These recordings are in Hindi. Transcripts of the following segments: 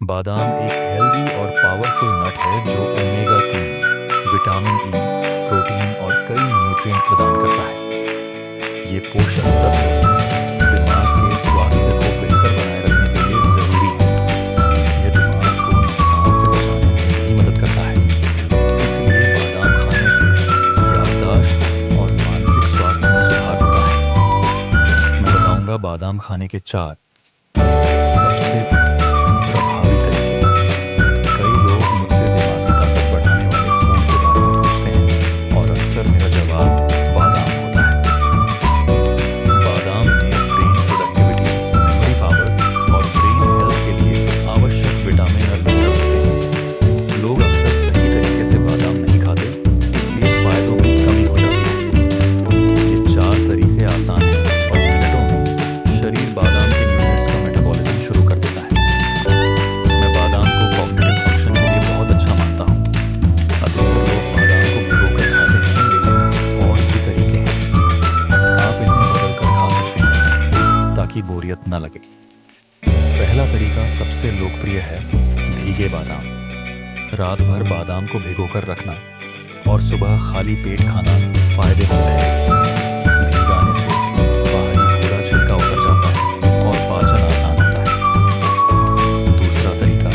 बादाम एक हेल्दी और पावरफुल नट है जो ओमेगा 3, विटामिन ई, प्रोटीन और कई न्यूट्रिएंट प्रदान करता है। ये पोषक तत्व दिमाग के स्वास्थ्य को बेहतर बनाए रखने के लिए ज़रूरी है। यह दिमाग को नुकसान से बचाने में भी मदद करता है। इसलिए बादाम खाने से याददाश्त और मानसिक स्वास्थ्य में सुधार होता है। मैं बताऊंगा बादाम खाने के 4 सबसे प्रभावी तरीके। कई लोग मुझसे दिमागी ताकत बढ़ाने वाले फूड के बारे में पूछते हैं और अक्सर मेरा जवाब बादाम होता है। बादाम में ब्रेन प्रोडक्टिविटी, मेमोरी पावर और ब्रेन हेल्थ के लिए आवश्यक विटामिन और मिनरल होते हैं। लोग अक्सर सही तरीके से बादाम नहीं खाते, इसलिए फायदों में कमी हो जाती है। ये 4 तरीके आसान हैं और मिनटों में शरीर बादाम के न्यूट्रिएंट्स का मेटाबॉलिज्म शुरू कर देता है। मैं बादाम को कॉग्निटिव फंक्शन के लिए बहुत अच्छा मानता हूँ। अधिकतर लोग बादाम को भिगोकर खाते हैं, लेकिन और भी तरीके हैं। आप इन्हें बदल कर खा सकते हैं ताकि बोरियत न लगे। पहला तरीका सबसे लोकप्रिय है भीगे बादाम। रात भर बादाम को भिगोकर रखना और सुबह खाली पेट खाना फायदेमंद है। भिगाने से बाहरी पूरा छिलका उतर जाता है और पाचन आसान होता है। दूसरा तरीका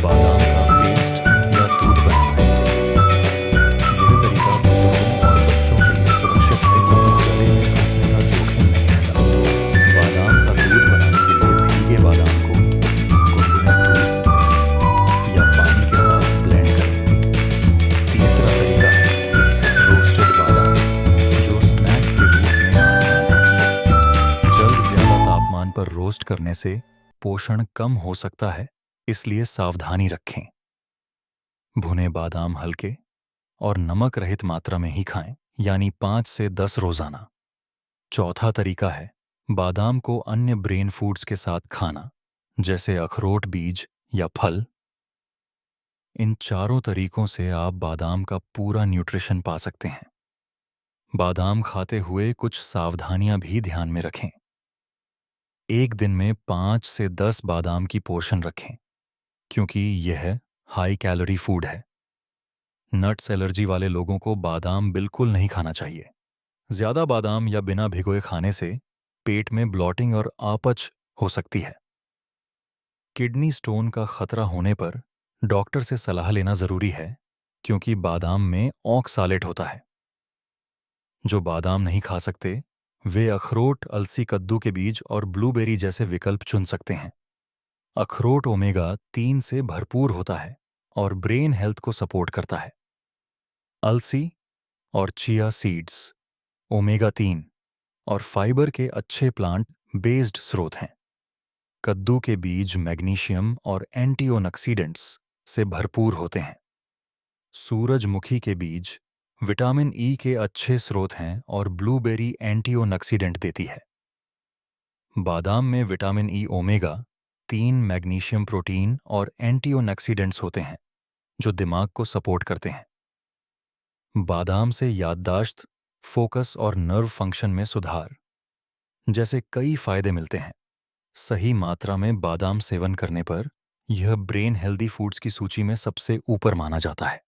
बादाम का पेस्ट या दूध बनाना है। यह तरीका बुजुर्गों और बच्चों के लिए सुरक्षित है क्योंकि गले में फंसने का जोखिम नहीं रहता। बादाम का दूध बनाने के लिए भीगे बादाम को गुनगुने दूध या पानी के साथ ब्लेंड करें। तीसरा तरीका है रोस्टेड बादाम, जो स्नैक के रूप में आसान है। जल्द ज्यादा तापमान पर रोस्ट करने से पोषण कम हो सकता है, इसलिए सावधानी रखें। भुने बादाम हल्के और नमक रहित मात्रा में ही खाएं, यानी 5 से 10 रोजाना। चौथा तरीका है बादाम को अन्य ब्रेन फूड्स के साथ खाना, जैसे अखरोट बीज या फल। इन चारों तरीकों से आप बादाम का पूरा न्यूट्रिशन पा सकते हैं। बादाम खाते हुए कुछ सावधानियां भी ध्यान में रखें। एक दिन में 5 से 10 बादाम की पोर्शन रखें, क्योंकि यह हाई कैलोरी फूड है। नट्स एलर्जी वाले लोगों को बादाम बिल्कुल नहीं खाना चाहिए। ज्यादा बादाम या बिना भिगोए खाने से पेट में ब्लॉटिंग और अपच हो सकती है। किडनी स्टोन का खतरा होने पर डॉक्टर से सलाह लेना जरूरी है, क्योंकि बादाम में ऑक्सालेट होता है। जो बादाम नहीं खा सकते, वे अखरोट, अलसी, कद्दू के बीज और ब्लूबेरी जैसे विकल्प चुन सकते हैं। अखरोट ओमेगा 3 से भरपूर होता है और ब्रेन हेल्थ को सपोर्ट करता है। अलसी और चिया सीड्स ओमेगा 3 और फाइबर के अच्छे प्लांट बेस्ड स्रोत हैं। कद्दू के बीज मैग्नीशियम और एंटीऑक्सीडेंट्स से भरपूर होते हैं। सूरजमुखी के बीज विटामिन ई के अच्छे स्रोत हैं और ब्लूबेरी एंटीऑक्सीडेंट देती है। बादाम में vitamin E, omega 3, magnesium, protein और एंटीऑक्सीडेंट्स होते हैं, जो दिमाग को सपोर्ट करते हैं। बादाम से याददाश्त, फोकस और नर्व फंक्शन में सुधार जैसे कई फायदे मिलते हैं। सही मात्रा में बादाम सेवन करने पर यह ब्रेन हेल्दी फूड्स की सूची में सबसे ऊपर माना जाता है।